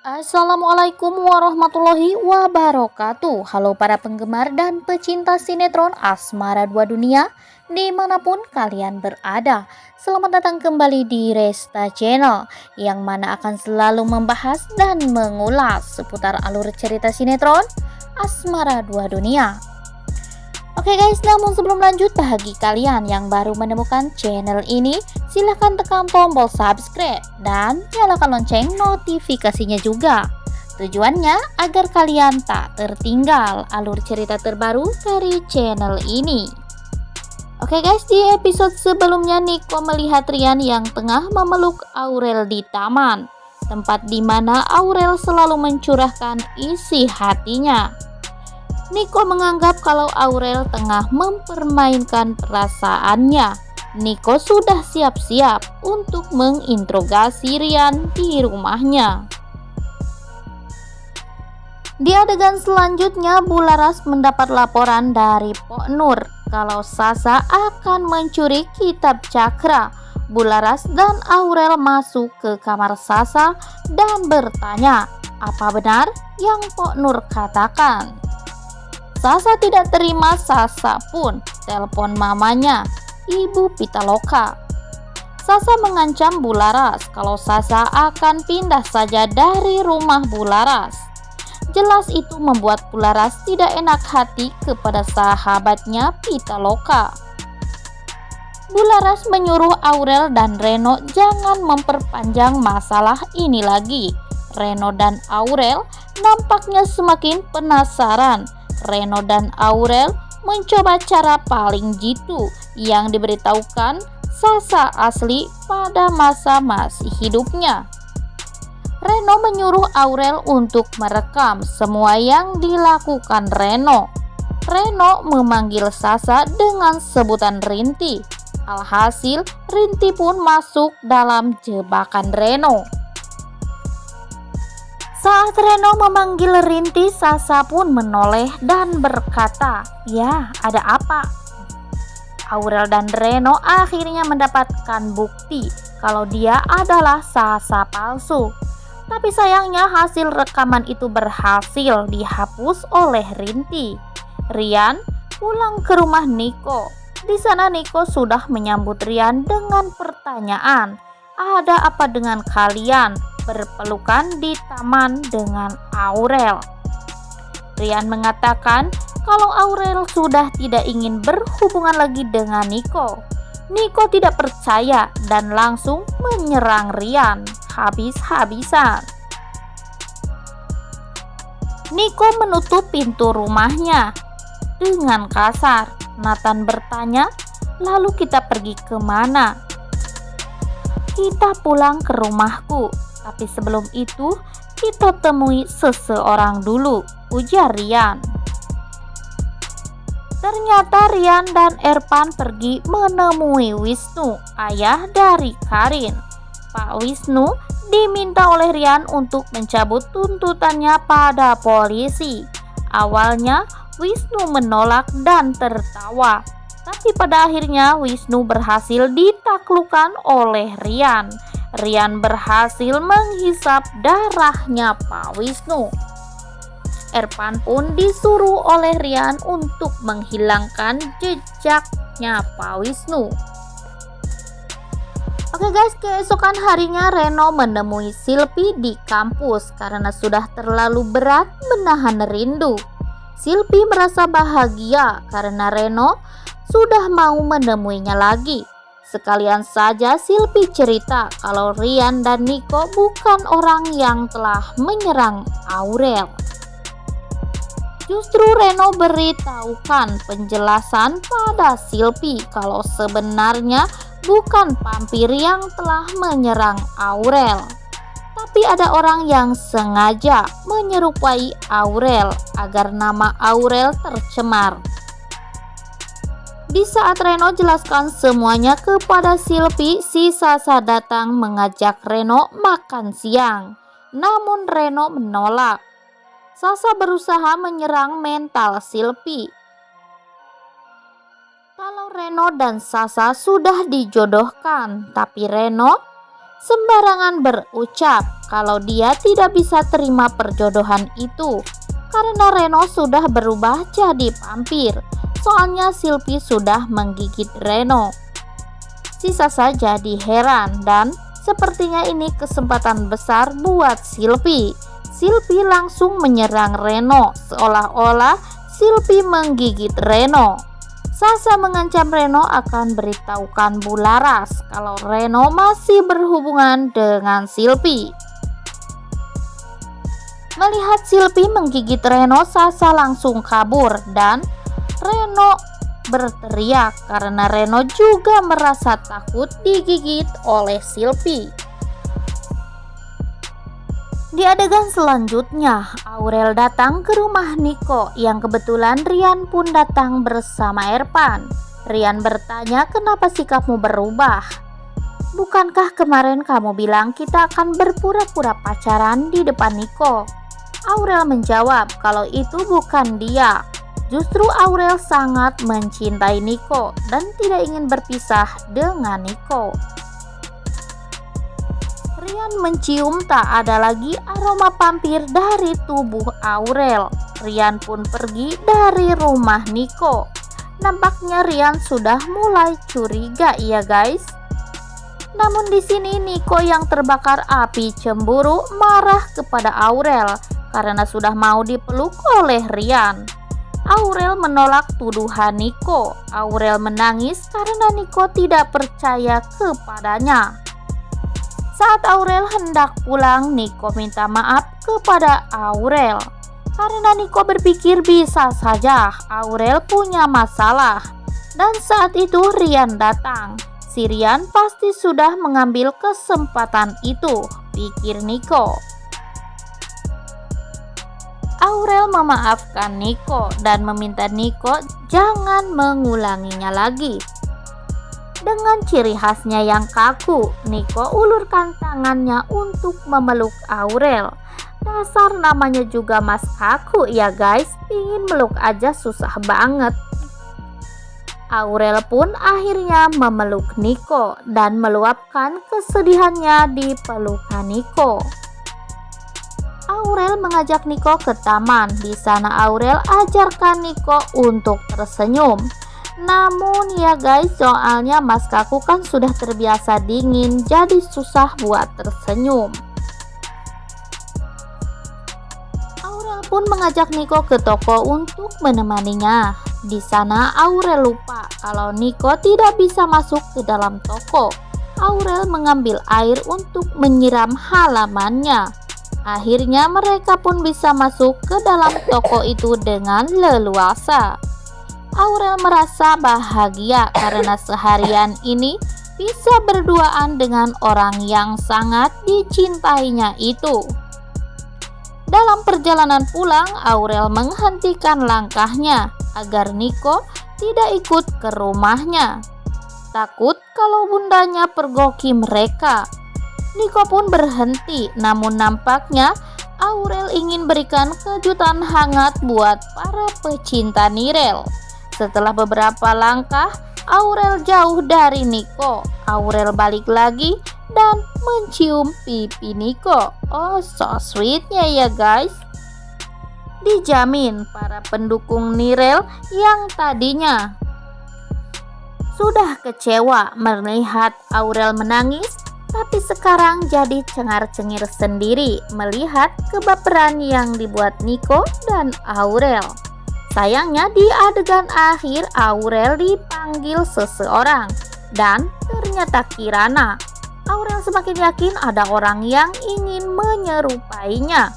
Assalamualaikum warahmatullahi wabarakatuh. Halo para penggemar dan pecinta sinetron Asmara Dua Dunia dimanapun kalian berada. Selamat datang kembali di Resta Channel, yang mana akan selalu membahas dan mengulas seputar alur cerita sinetron Asmara Dua Dunia. Oke guys, namun sebelum lanjut, bagi kalian yang baru menemukan channel ini, silahkan tekan tombol subscribe dan nyalakan lonceng notifikasinya juga. Tujuannya agar kalian tak tertinggal alur cerita terbaru dari channel ini. Oke guys, di episode sebelumnya Niko melihat Rian yang tengah memeluk Aurel di taman, tempat di mana Aurel selalu mencurahkan isi hatinya. Niko menganggap kalau Aurel tengah mempermainkan perasaannya. Niko sudah siap-siap untuk menginterogasi Rian di rumahnya. Di adegan selanjutnya, Bularas mendapat laporan dari Pok Nur kalau Sasa akan mencuri kitab cakra. Bularas dan Aurel masuk ke kamar Sasa dan bertanya, apa benar yang Pok Nur katakan? Sasa tidak terima. Sasa pun telepon mamanya, Ibu Pitaloka. Sasa mengancam Bularas kalau Sasa akan pindah saja dari rumah Bularas. Jelas itu membuat Bularas tidak enak hati kepada sahabatnya Pitaloka. Bularas menyuruh Aurel dan Reno jangan memperpanjang masalah ini lagi. Reno dan Aurel nampaknya semakin penasaran. Reno dan Aurel mencoba cara paling jitu yang diberitahukan Sasa asli pada masa masih hidupnya. Reno menyuruh Aurel untuk merekam semua yang dilakukan Reno. Reno memanggil Sasa dengan sebutan Rinti. Alhasil, Rinti pun masuk dalam jebakan Reno. Saat Reno memanggil Rinti, Sasa pun menoleh dan berkata, "Ya, ada apa?" Aurel dan Reno akhirnya mendapatkan bukti kalau dia adalah Sasa palsu. Tapi sayangnya hasil rekaman itu berhasil dihapus oleh Rinti. Rian pulang ke rumah Niko. Di sana Niko sudah menyambut Rian dengan pertanyaan, "Ada apa dengan kalian berpelukan di taman dengan Aurel?" Rian mengatakan kalau Aurel sudah tidak ingin berhubungan lagi dengan Niko. Niko tidak percaya dan langsung menyerang Rian habis-habisan. Niko menutup pintu rumahnya dengan kasar. Nathan bertanya, "Lalu kita pergi kemana?" "Kita pulang ke rumahku. Tapi sebelum itu, kita temui seseorang dulu," ujar Rian. Ternyata Rian dan Erpan pergi menemui Wisnu, ayah dari Karin. Pak Wisnu diminta oleh Rian untuk mencabut tuntutannya pada polisi. Awalnya Wisnu menolak dan tertawa. Tapi pada akhirnya Wisnu berhasil ditaklukkan oleh Rian. Rian berhasil menghisap darahnya Pak Wisnu. Erpan pun disuruh oleh Rian untuk menghilangkan jejaknya Pak Wisnu. Oke guys, keesokan harinya Reno menemui Silpi di kampus karena sudah terlalu berat menahan rindu. Silpi merasa bahagia karena Reno sudah mau menemuinya lagi. Sekalian saja Silpi cerita kalau Rian dan Niko bukan orang yang telah menyerang Aurel. Justru Reno beritahukan penjelasan pada Silpi kalau sebenarnya bukan vampir yang telah menyerang Aurel, tapi ada orang yang sengaja menyerupai Aurel agar nama Aurel tercemar. Di saat Reno jelaskan semuanya kepada Silpi, si Sasa datang mengajak Reno makan siang. Namun Reno menolak. Sasa berusaha menyerang mental Silpi. Kalau Reno dan Sasa sudah dijodohkan, tapi Reno sembarangan berucap kalau dia tidak bisa terima perjodohan itu karena Reno sudah berubah jadi vampir. Soalnya Silpy sudah menggigit Reno. Si Sasa jadi heran dan sepertinya ini kesempatan besar buat Silpy. Silpy langsung menyerang Reno seolah-olah Silpy menggigit Reno. Sasa mengancam Reno akan beritahukan Bularas kalau Reno masih berhubungan dengan Silpy. Melihat Silpy menggigit Reno, Sasa langsung kabur dan Reno berteriak karena Reno juga merasa takut digigit oleh Silpy. Di adegan selanjutnya, Aurel datang ke rumah Niko yang kebetulan Rian pun datang bersama Erpan. Rian bertanya, kenapa sikapmu berubah? Bukankah kemarin kamu bilang kita akan berpura-pura pacaran di depan Niko? Aurel menjawab kalau itu bukan dia. Justru Aurel sangat mencintai Niko dan tidak ingin berpisah dengan Niko. Rian mencium tak ada lagi aroma vampir dari tubuh Aurel. Rian pun pergi dari rumah Niko. Nampaknya Rian sudah mulai curiga ya guys. Namun di sini Niko yang terbakar api cemburu marah kepada Aurel karena sudah mau dipeluk oleh Rian. Aurel menolak tuduhan Niko. Aurel menangis karena Niko tidak percaya kepadanya. Saat Aurel hendak pulang, Niko minta maaf kepada Aurel karena Niko berpikir bisa saja Aurel punya masalah. Dan saat itu Rian datang. Si Rian pasti sudah mengambil kesempatan itu, pikir Niko. Aurel memaafkan Niko dan meminta Niko jangan mengulanginya lagi. Dengan ciri khasnya yang kaku, Niko ulurkan tangannya untuk memeluk Aurel. Dasar namanya juga mas kaku ya guys, pingin meluk aja susah banget. Aurel pun akhirnya memeluk Niko dan meluapkan kesedihannya di pelukan Niko. Aurel mengajak Niko ke taman. Di sana Aurel ajarkan Niko untuk tersenyum. Namun ya guys, soalnya Mas Kaku kan sudah terbiasa dingin, jadi susah buat tersenyum. Aurel pun mengajak Niko ke toko untuk menemaninya. Di sana Aurel lupa kalau Niko tidak bisa masuk ke dalam toko. Aurel mengambil air untuk menyiram halamannya. Akhirnya mereka pun bisa masuk ke dalam toko itu dengan leluasa. Aurel merasa bahagia karena seharian ini bisa berduaan dengan orang yang sangat dicintainya itu. Dalam perjalanan pulang, Aurel menghentikan langkahnya agar Niko tidak ikut ke rumahnya. Takut kalau bundanya pergoki mereka. Niko pun berhenti, namun nampaknya Aurel ingin berikan kejutan hangat buat para pecinta Nirel. Setelah beberapa langkah, Aurel jauh dari Niko. Aurel balik lagi dan mencium pipi Niko. Oh, so sweetnya ya guys. Dijamin para pendukung Nirel yang tadinya sudah kecewa melihat Aurel menangis, tapi sekarang jadi cengar-cengir sendiri melihat kebaperan yang dibuat Niko dan Aurel. Sayangnya di adegan akhir Aurel dipanggil seseorang dan ternyata Kirana. Aurel semakin yakin ada orang yang ingin menyerupainya.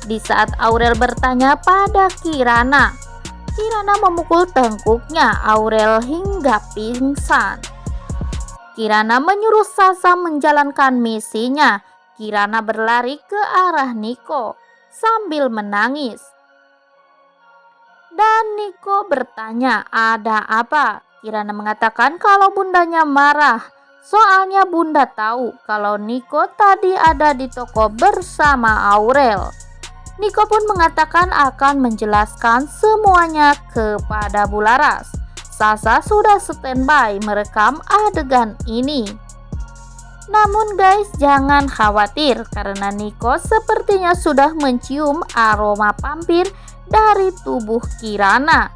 Di saat Aurel bertanya pada Kirana, Kirana memukul tengkuknya Aurel hingga pingsan. Kirana menyuruh Sasa menjalankan misinya. Kirana berlari ke arah Niko sambil menangis. Dan Niko bertanya, ada apa? Kirana mengatakan kalau bundanya marah. Soalnya bunda tahu kalau Niko tadi ada di toko bersama Aurel. Niko pun mengatakan akan menjelaskan semuanya kepada Bularas. Sasa sudah standby merekam adegan ini. Namun guys, jangan khawatir karena Niko sepertinya sudah mencium aroma vampir dari tubuh Kirana.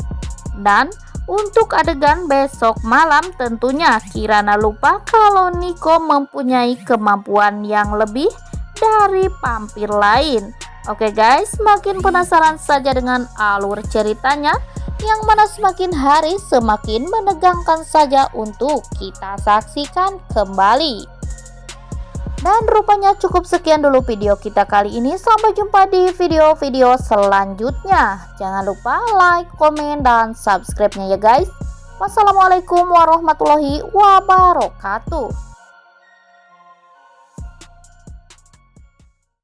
Dan untuk adegan besok malam tentunya Kirana lupa kalau Niko mempunyai kemampuan yang lebih dari vampir lain. Oke guys, makin penasaran saja dengan alur ceritanya, yang mana semakin hari semakin menegangkan saja untuk kita saksikan kembali. Dan rupanya cukup sekian dulu video kita kali ini. Sampai jumpa di video-video selanjutnya. Jangan lupa like, komen, dan subscribe-nya ya guys. Wassalamualaikum warahmatullahi wabarakatuh.